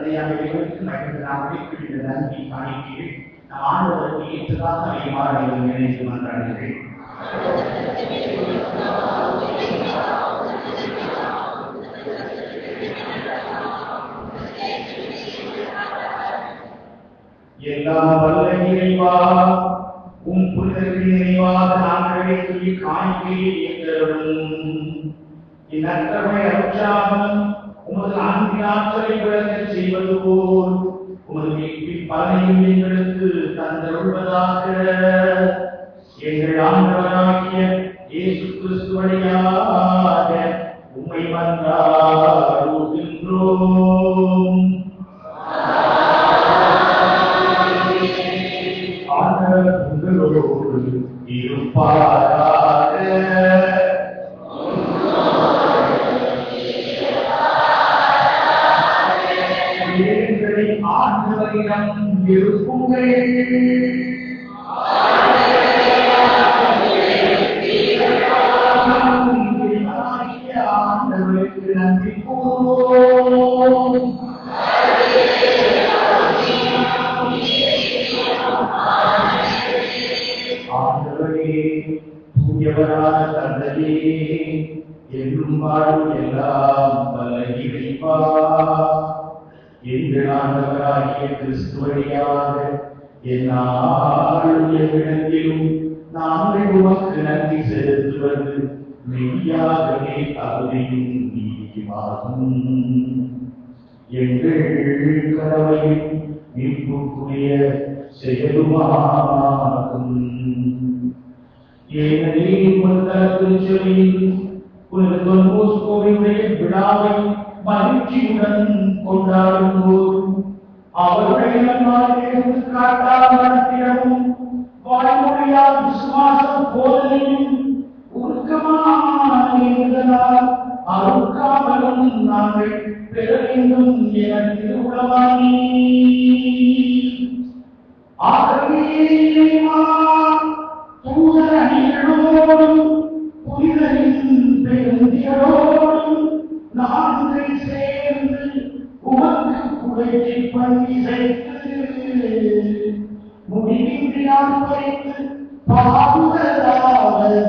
தந்தையாக இறைவனுக்கு மகிழ்ந்ததாக இந்த நன்றி காணிக்கையில் நம் ஆண்டவருக்கு ஏற்றதாக அமையுமாறு நினைத்து மன்றாடுகிறேன். எல்லாம் வல்ல இறைவா, உம் புனிதர்களின் நினைவாக நாங்கள் வேண்டிய காணிக்கையை ஏற்றருளும். இந்நற்கருணை அருட்சாதனம் உமது அன்பின் ஆற்றலை விளங்கச் செய்வது போல் உமது மீட்பின் பலனையும் எங்களுக்கு தந்தருள்வதாக. எங்கள் ஆண்டவராகிய இயேசு கிறிஸ்து வழியாக உம்மை மன்றாடுகின்றோம். உங்களோடு இருப்பாராக. எங்களை ஆண்டவரிடம் இருக்குங்கள். ஆண்டவருக்கு நன்றி கூறுவோம். ஆண்டவரே, தூயவரான தந்தையே, என்றும் வாழும் எல்லாம் வல்ல இறைவா, எங்கள் ஆண்டவராகிய கிறிஸ்து வழியாக எந்நாளும் எவ்விடத்திலும் நாங்கள் உமக்கு நன்றி செலுத்துவது மெய்யாகவே தகுதியும் நீதியுமாகும். எங்கள் கடமையும் மீட்புக்குரிய செயலுமாகும். ஏனெனில் புனித விழாவை மகிழ்ச்சியுடன் கொண்டாடும் போது அவருடைய நடத்திடவும் வாய்மொழியால் விசுவாசம் போதனையும் உருக்கமானால் அருக்காமலும் நாங்கள் பெற வேண்டும் என திருவுளமானி. தூதர் அணிகளோடும் புனிதரின் பெருந்திகளோடும் நாங்கள் சேர்ந்து உமக்கு புகழ்ச்சி பண்ணி சேர்த்து முடிவின்றி ஆர்ப்பரித்து பாடுவதாவது.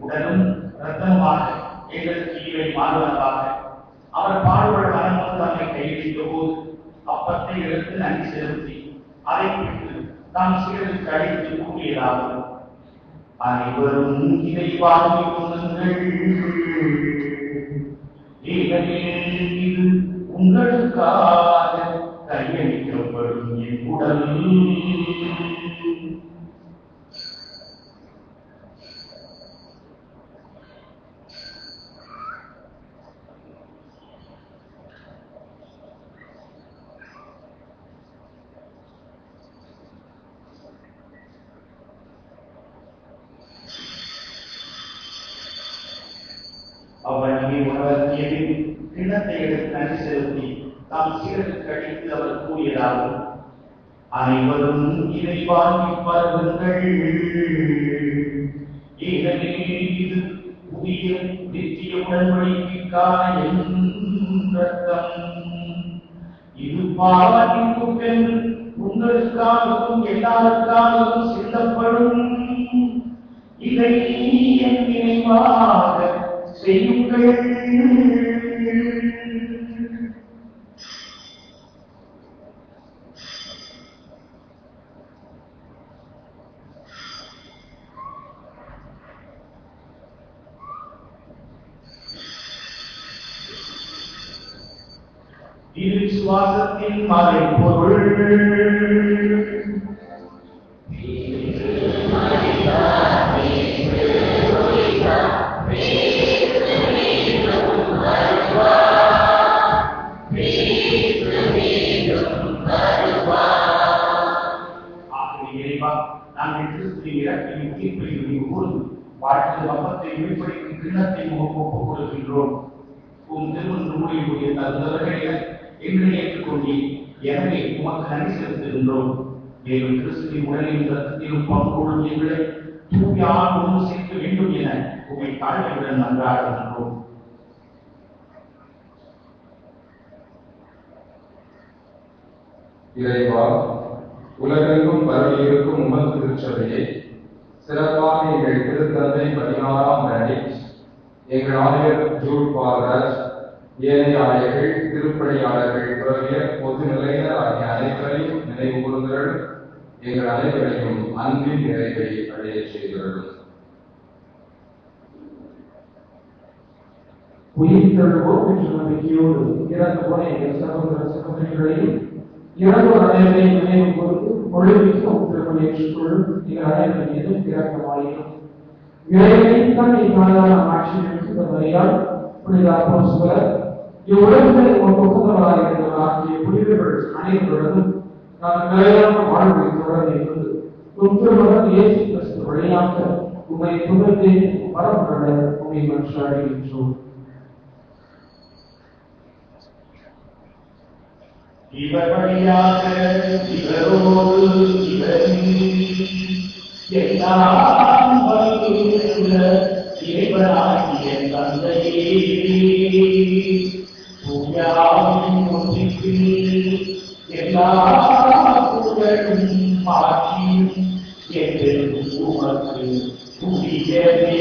உடலும் ரத்தமுமாக எங்களுக்கு இவை மாறுவதாக அவர் பாடுபட மனமும் தம்மை கைவிட்ட போது அப்பத்தை எடுத்து நன்றி செலுத்தி அதை பிடித்து தாம் சிறிது கழித்து கூறியதாகும். அனைவரும் இதை வாங்கிக் கொள்ளுங்கள். இது உங்களுக்காக கையளிக்கப்படும் என் உடல். அவனை உணர்த்தியதில் கிணத்தை எடுத்து நன்றி செலுத்தி தாம் சிறிது கழித்து அவர் கூறியதாகும். அனைவரும் இதை வாங்கி பருகுங்கள். ஏனெனில் இது புதிய நித்திய உடன்படிக்கைக்கான என் ரத்தம். பாவத்தின் குப்பெண் உங்களுக்காகவும் எல்லாருக்காகவும் சிந்தப்படும். இதை என் நினைவாக செய்யுங்கள். இது விசுவாசத்தின் மறைபொருள். நாங்கள் கிறிஸ்துவின் இறக்கையும் தீர்ப்பையும் கூர்ந்து வாழ்க்கை அப்பத்தை வெளிப்படுத்தும் கிண்ணத்தை ஒப்புக் கொடுக்கின்றோம். உம் திருமணமுடைய தந்தவர்களே எங்களை ஏற்றுக்கொண்டீர். எனவே உமக்கு நன்றி செலுத்துகின்றோம். மேலும் கிறிஸ்துவின் உடலின் ரத்தத்திலும் பங்கோடும் எங்களை தூய ஆர்வமும் சேர்க்க வேண்டும் என உம்மை தாழ்மையுடன் நன்றாடுகின்றோம். இறைவா, உலகெங்கும் பரவியிருக்கும் உமது திருச்சபையை சிறப்பாக எங்கள் திருத்தந்தை 16ஆம் பெனடிக்ட், எங்கள் ஆயர் ஜூட் பால்ராஜ், ஏனைய ஆயர்கள், திருப்பணியாளர்கள், துறவியர், பொது நிலையினர் ஆகிய அனைவரையும் நினைவு கூர்ந்தருள். எங்கள் அனைவரையும் அன்பின் நிறைவை அடைய செய்கிறது. உயிர்த்தெழுவோம் என்ற நம்பிக்கையோடு இறந்து போன எங்கள் சகோதர சகோதரிகளையும் இறந்தோர் அனைவரையும் நினைவு கூர்ந்து ஒளிமிக்க உத்தரவை ஏற்றுக்கொள்ளும் எங்கள் அனைவரின் மீதும் இரக்கமாயிரும். இறைவனின் தன்னை காணாத ஆட்சியில் சுத்தமறியால் புனித அப்போஸ்தலர் இவ்வுலகத்தில் ஒப்புக்கொண்டவராக ஆகிய புனிதர்கள் அனைவருடனும் நாம் நிலையான வாழ்வை தொடர்ந்து இருந்து திருமகன் இயேசு கிறிஸ்து வழியாக உம்மை புகழ்ந்து வரம் பெற உம்மை மன்றாடுகின்றோம். இவர் வழியாக இவரோடு இவரில் எல்லாம் வல்லுள்ள இறைவனாகிய தந்தையே, தூய ஆவியின் ஒன்றிப்பில் எல்லா புகழும் ஆட்சியும் என்றென்றும் உமக்கு உரியவே.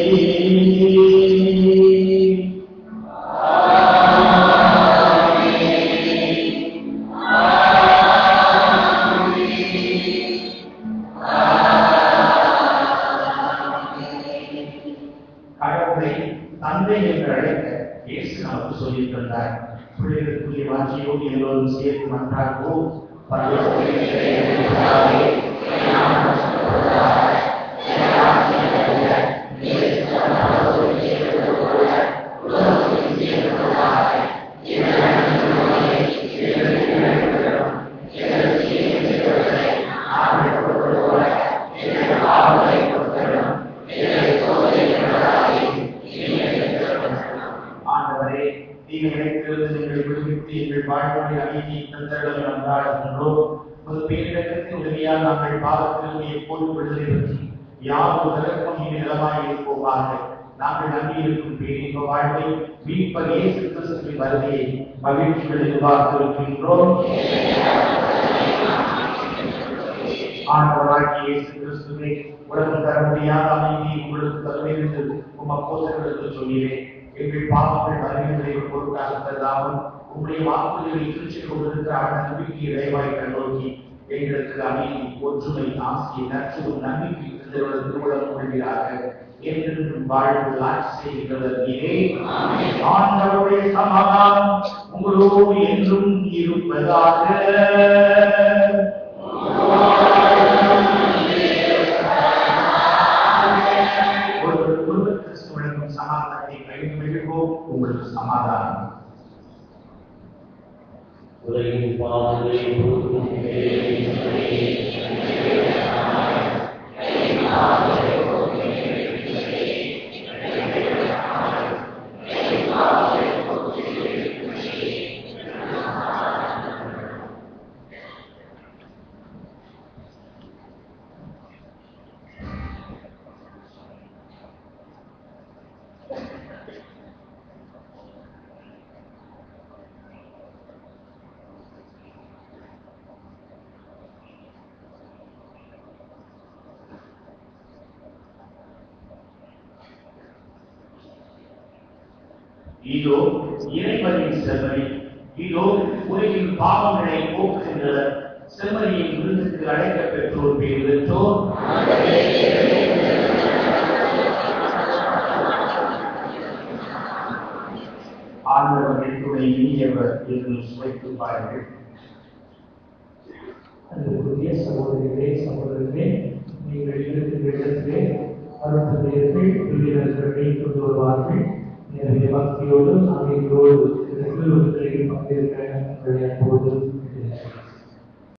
தந்தை என்று அழைக்க இயேசு நமக்கு சொல்லித் தந்தார். பிள்ளைகளுக்குரிய வாஞ்சியோடு எல்லோரும் சேர்த்து மன்றாடுவோம். நாங்கள் பாவத்திலிருந்து எப்போதும் விடுதலை பெற்று யாரும் உலகம் நிலமாய் இருப்போமாக. நாங்கள் நம்பியிருக்கும் பேரின்ப வாழ்வை மீட்பர் இயேசு கிறிஸ்துவின் வருகையை மகிழ்ச்சிகள் எதிர்பார்த்திருக்கின்றோம். ஆண்டவராகிய இயேசு கிறிஸ்துவே, உலகம் தர முடியாத அமைதியை உங்களுக்கு தருவேன் என்று உம் அப்போஸ்தலர்களுக்கு சொல்கிறேன். எங்கள் பாவங்கள் மறைவுகளை பொருட்காக தருதாமல் உங்களுடைய வாக்குறுதிகளை திருச்சிக் கொண்டிருக்கிற அந்த நம்பிக்கையை விரைவாய் கண்ணோக்கி எங்களுக்கு அமைதி, ஒற்றுமை, ஆசை, நட்பு, நம்பிக்கை திருவுளம் கொள்கிறார்கள். என்றென்றும் வாழ்வு ஆட்சி செய்கிறவர் நீரே. ஆண்டவருடைய சமாதானம் உங்களோடு என்றும் இருப்பதாக. ஒருவர் கிறிஸ்து வழங்கும் சமாதானத்தை கைது மெழுகுவோம். உங்களுக்கு சமாதானம். உலகின் பாவங்களை பொறுக்கும் இதோ இறைவனின் செம்மறி, இதோ உலகின் பாவங்களை போக்குகின்ற செம்மறியின் விருதுக்கு அழைக்க பெற்றோர் பேர் பெற்றோர். ஆண்டவர்கள் துணை இனியவர் என்று சுவைத்து பாருங்கள். அன்புக்குரிய சகோதரிகளே சகோதரர்களே, நீங்கள் இருக்கிற இடத்திலே அருட்தந்தையர்கள் பிள்ளைகளை கொண்டு வருவார்கள். எனவே பக்தியோடு நம்பிக்கையோடு